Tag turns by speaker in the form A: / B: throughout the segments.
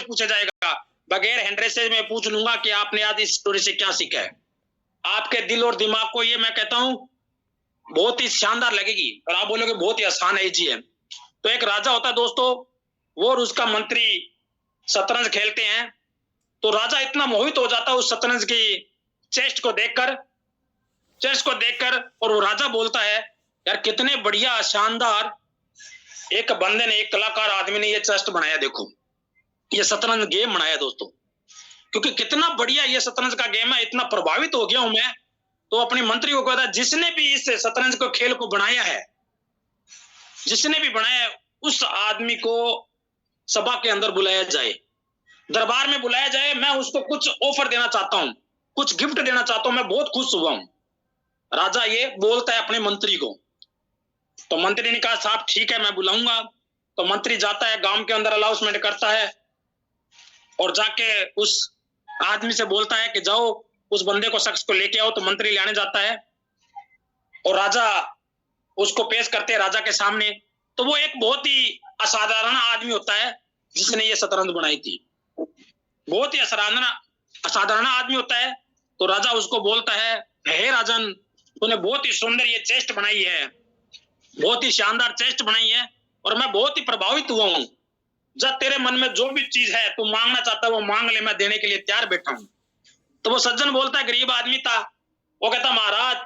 A: पूछा जाएगा, बगैर हैंडरेस से मैं पूछ लूंगा कि आपने आज इस स्टोरी से क्या सीखा है। आपके दिल और दिमाग को ये मैं कहता हूं बहुत ही शानदार लगेगी, और आप बोलोगे बहुत ही आसान है, इजी है। तो एक राजा होता है दोस्तों, वो और उसका मंत्री शतरंज खेलते हैं। तो राजा इतना मोहित हो जाता है उस शतरंज की चेस्ट को देखकर, और वो राजा बोलता है, यार कितने बढ़िया शानदार एक बंदे ने, एक कलाकार आदमी ने ये चेस्ट बनाया, देखो ये शतरंज गेम बनाया दोस्तों, क्योंकि कितना बढ़िया ये शतरंज का गेम है। इतना प्रभावित हो गया हूं मैं, तो अपने मंत्री को कहता है, जिसने भी इस शतरंज को खेल को बनाया है, जिसने भी बनाया है, उस आदमी को सभा के अंदर बुलाया जाए, दरबार में बुलाया जाए। मैं उसको कुछ ऑफर देना चाहता हूं, कुछ गिफ्ट देना चाहता हूं, मैं बहुत खुश हुआ हूं। राजा ये बोलता है अपने मंत्री को। तो मंत्री ने कहा, साहब ठीक है, मैं बुलाऊंगा। तो मंत्री जाता है गांव के अंदर, अनाउंसमेंट करता है, और जाके उस आदमी से बोलता है कि जाओ उस बंदे को, शख्स को लेके आओ। तो मंत्री लाने जाता है, और राजा उसको पेश करते हैं राजा के सामने। तो वो एक बहुत ही असाधारण आदमी होता है जिसने ये शतरंज बनाई थी, बहुत ही असाधारण आदमी होता है। तो राजा उसको बोलता है, हे राजन, तूने बहुत ही सुंदर ये चेस्ट बनाई है, बहुत ही शानदार चेस्ट बनाई है, और मैं बहुत ही प्रभावित हुआ हूं। जब तेरे मन में जो भी चीज है तू मांगना चाहता है वो मांग ले, मैं देने के लिए तैयार बैठा हूं। तो वो सज्जन बोलता है, गरीब आदमी था, वो कहता, महाराज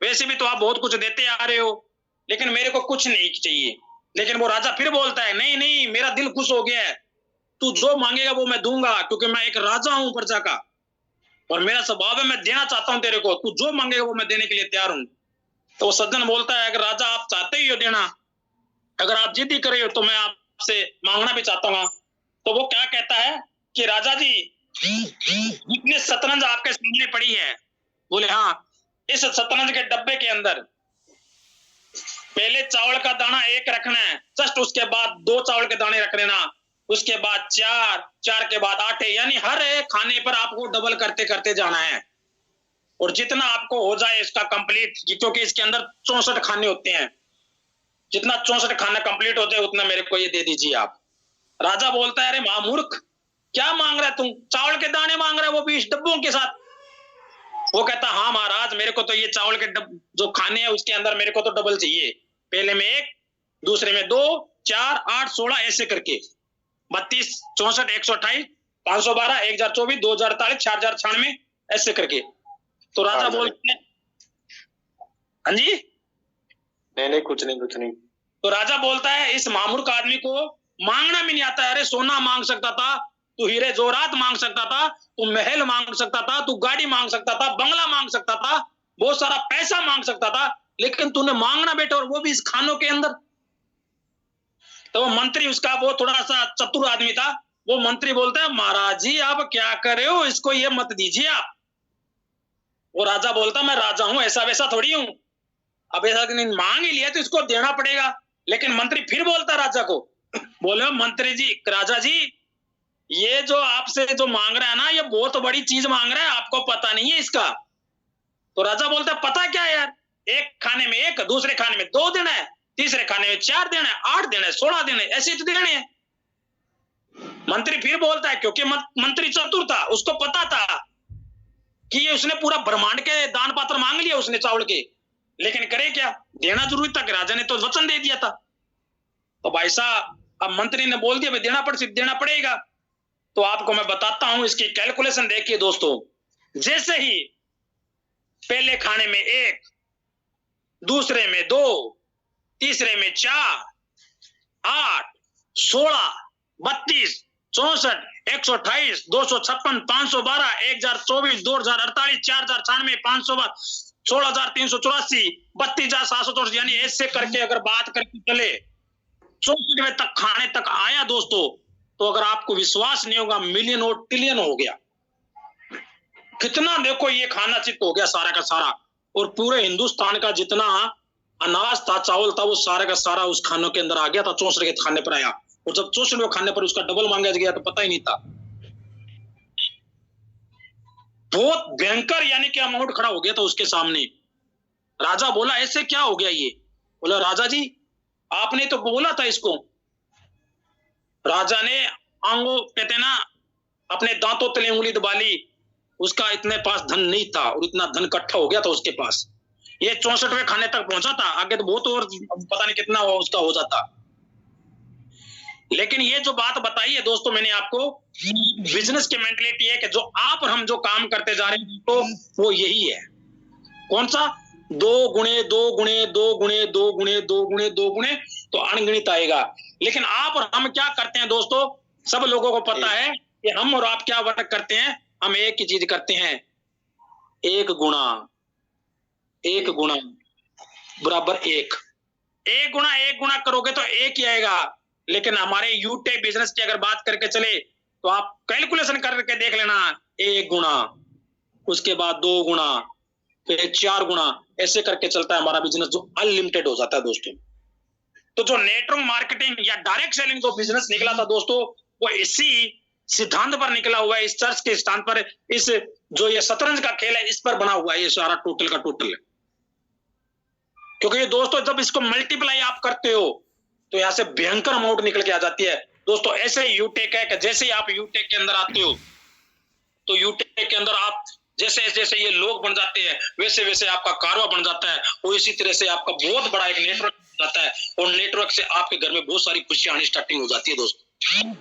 A: वैसे भी तो आप बहुत कुछ देते आ रहे हो, लेकिन मेरे को कुछ नहीं चाहिए। लेकिन वो राजा फिर बोलता है, नहीं नहीं, मेरा दिल खुश हो गया है, तू जो मांगेगा वो मैं दूंगा, क्योंकि मैं एक राजा हूं प्रजा का, और मेरा स्वभाव है मैं देना चाहता हूं तेरे को, तू जो मांगेगा वो मैं देने के लिए तैयार हूं। तो वो सज्जन बोलता है, अगर राजा आप चाहते ही हो देना, अगर आप जिद ही कर रहे हो, तो मैं आपसे मांगना भी चाहता हूँ। तो वो क्या कहता है कि राजा जी, जितने शतरंज आपके सामने पड़ी है, बोले हाँ, इस शतरंज के डब्बे के अंदर पहले चावल का दाना एक रखना है, जस्ट उसके बाद 2 चावल के दाने रख लेना, उसके बाद 4 के बाद 8, यानी हर एक खाने पर आपको डबल करते करते जाना है, और जितना आपको हो जाए इसका कंप्लीट, क्योंकि इसके अंदर 64 खाने होते हैं, जितना 64 खाना कंप्लीट होते हैं उतना मेरे को ये दे दीजिए आप। राजा बोलता है, अरे महामूर्ख, क्या मांग रहा है तुम? चावल के दाने मांग रहा है, वो भी इस डब्बों के साथ। वो कहता, हाँ महाराज, मेरे को तो ये चावल के जो खाने हैं उसके अंदर मेरे को तो डबल चाहिए, पहले में 1, दूसरे में 2, 4, 8, 16, ऐसे करके 32, 64, 128, 512, 1024, 2048, 4096, ऐसे करके। तो राजा बोलते हैं, हाँ जी,
B: नहीं, कुछ नहीं।
A: तो राजा बोलता है, इस मामूर्ख आदमी को मांगना भी नहीं आता है। अरे सोना मांग सकता था, तू हीरे जोरात मांग सकता था, तू महल मांग सकता था, तू गाड़ी मांग सकता था, बंगला मांग सकता था, बहुत सारा पैसा मांग सकता था, लेकिन तूने मांगना बेटा, और वो भी इस खानों के अंदर। तो वो मंत्री, उसका वो थोड़ा सा चतुर आदमी था, वो मंत्री बोलता है, महाराज जी आप क्या कर रहे हो, इसको ये मत दीजिए आप। वो राजा बोलता, मैं राजा हूं, ऐसा वैसा थोड़ी हूं, अब ऐसा मांग ही लिया तो इसको देना पड़ेगा। लेकिन मंत्री फिर बोलता राजा को, बोले मंत्री जी, राजा जी, ये जो आपसे जो मांग रहा है ना, ये बहुत बड़ी चीज मांग रहा है, आपको पता नहीं है इसका। तो राजा बोलता है, पता क्या है यार, एक खाने में 1, दूसरे खाने में 2 देना है, तीसरे खाने में 4 देना है, 8 देना है, 16 देना है, ऐसे तो देने हैं। मंत्री फिर बोलता है, क्योंकि मंत्री चतुर था, उसको पता था कि ये उसने पूरा ब्रह्मांड के दान पात्र मांग लिया उसने चावल के, लेकिन करे क्या, देना जरूरी था कि राजा ने तो वचन दे दिया था। तो भाई साहब, अब मंत्री ने बोल दिया भाई देना पड़ेगा। तो आपको मैं बताता हूं इसकी कैलकुलेशन, देखिए दोस्तों, जैसे ही पहले खाने में 1, दूसरे में 2, तीसरे में 4, 8, 16, 32, 64, 128, 256, 512, 1024, 2048, 4096, 512, 16,384, 32,764, यानी ऐसे करके अगर बात करके चले 64वें तक खाने तक आया दोस्तों, तो अगर आपको विश्वास नहीं होगा, मिलियन और ट्रिलियन हो गया। कितना देखो ये खाना चित हो गया सारा का सारा, और पूरे हिंदुस्तान का जितना अनाज था, चावल था, वो सारा का सारा उस खानों के अंदर आ गया था, 64 के खाने पर आया। और जब 64वें खाने पर उसका डबल मांगा गया तो पता ही नहीं था। बहुत भयंकर यानी कि अमाउंट खड़ा हो गया था उसके सामने। राजा बोला, ऐसे क्या हो गया ये? बोला, राजा जी आपने तो बोला था इसको। राजा ने आंगो कहते हैं ना, अपने दांतों तले उंगली दबा ली, उसका इतने पास धन नहीं था और इतना धन इकट्ठा हो गया था उसके पास। ये 64वें खाने तक पहुंचा था, आगे तो बहुत और पता नहीं कितना उसका हो जाता। लेकिन ये जो बात बताई है दोस्तों मैंने आपको, बिजनेस की मेंटलिटी है कि जो आप और हम जो काम करते जा रहे हैं तो वो यही है। कौन सा? 2 गुणे 2 गुणे 2 गुणे 2 गुणे 2 गुणे 2 गुणे तो अनगिनत आएगा। लेकिन आप और हम क्या करते हैं दोस्तों, सब लोगों को पता है कि हम और आप क्या वर्क करते हैं। हम एक ही चीज करते हैं, 1 गुणा बराबर 1। 1 गुणा करोगे तो 1 ही आएगा। लेकिन हमारे यूटेक बिजनेस की अगर बात करके चले तो आप कैलकुलेशन करके देख लेना, 1 गुणा, उसके बाद 2 गुणा, फिर 4 गुणा, ऐसे करके चलता है हमारा बिजनेस, जो अनलिमिटेड हो जाता है दोस्तों। तो जो नेटवर्क मार्केटिंग या डायरेक्ट सेलिंग जो बिजनेस निकला था दोस्तों, वो इसी सिद्धांत पर निकला हुआ है, इस चर्च के स्थान पर, इस जो ये शतरंज का खेल है इस पर बना हुआ है ये सारा टोटल का टोटल। क्योंकि दोस्तों जब इसको मल्टीप्लाई आप करते हो तो यहां से भयंकर अमाउंट निकल के आ जाती है दोस्तों। ऐसे यूटेक है कि जैसे आप यूटेक के अंदर आते हो तो यूटेक के अंदर आप जैसे जैसे ये लोग बन जाते हैं वैसे वैसे आपका कारोबार बन जाता है, और इसी तरह से आपका बहुत बड़ा एक नेटवर्क बन जाता है, और नेटवर्क से आपके घर में बहुत सारी खुशियां आनी स्टार्टिंग हो जाती है दोस्तों।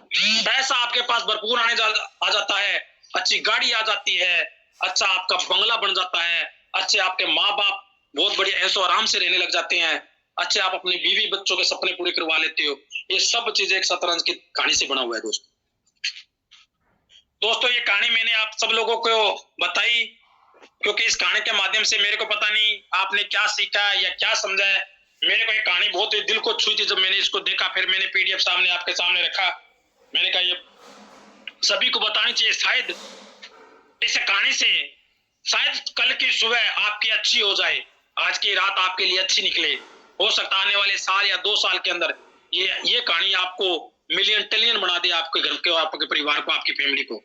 A: पैसा आपके पास भरपूर आ जाता है, अच्छी गाड़ी आ जाती है, अच्छा आपका बंगला बन जाता है, अच्छे आपके माँ बाप बहुत बढ़िया ऐसो आराम से रहने लग जाते हैं, अच्छे आप अपनी बीवी बच्चों के सपने पूरे करवा लेते हो। ये सब चीजें एक शतरंज की कहानी से बना हुआ है दोस्तों। दोस्तों ये कहानी मैंने आप सब लोगों को बताई क्योंकि इस कहानी के माध्यम से मेरे को पता नहीं आपने क्या सीखा या क्या समझा है। मेरे को ये कहानी बहुत ही दिल को छुई थी जब मैंने इसको देखा, फिर मैंने पीडीएफ सामने आपके सामने रखा। मैंने कहा ये सभी को बतानी चाहिए, शायद इस कहानी से शायद कल की सुबह आपकी अच्छी हो जाए, आज की रात आपके लिए अच्छी निकले। हो सकता आने वाले साल या 2 साल के अंदर ये कहानी आपको मिलियन ट्रिलियन बना दे, आपके घर के, आपके परिवार को, आपकी फैमिली को।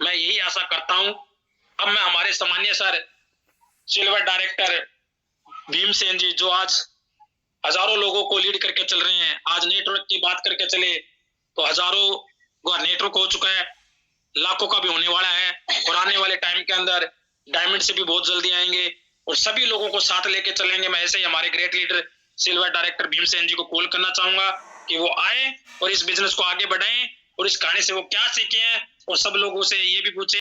A: मैं यही आशा करता हूं। अब मैं हमारे सामान्य सर सिल्वर डायरेक्टर भीमसेन जी, जो आज हजारों लोगों को लीड करके चल रहे हैं, आज नेटवर्क की बात करके चले तो हजारों का नेटवर्क हो चुका है, लाखों का भी होने वाला है, और आने वाले टाइम के अंदर डायमंड से भी बहुत जल्दी आएंगे, और सभी लोगों को साथ लेके चलेंगे। मैं ऐसे ही हमारे great leader silver director Bhimsen ji को कॉल करना चाहूंगा कि वो आए और इस बिजनेस को आगे बढ़ाएं, और इस कहानी से वो क्या सीखे हैं, और सब लोगों से ये भी पूछे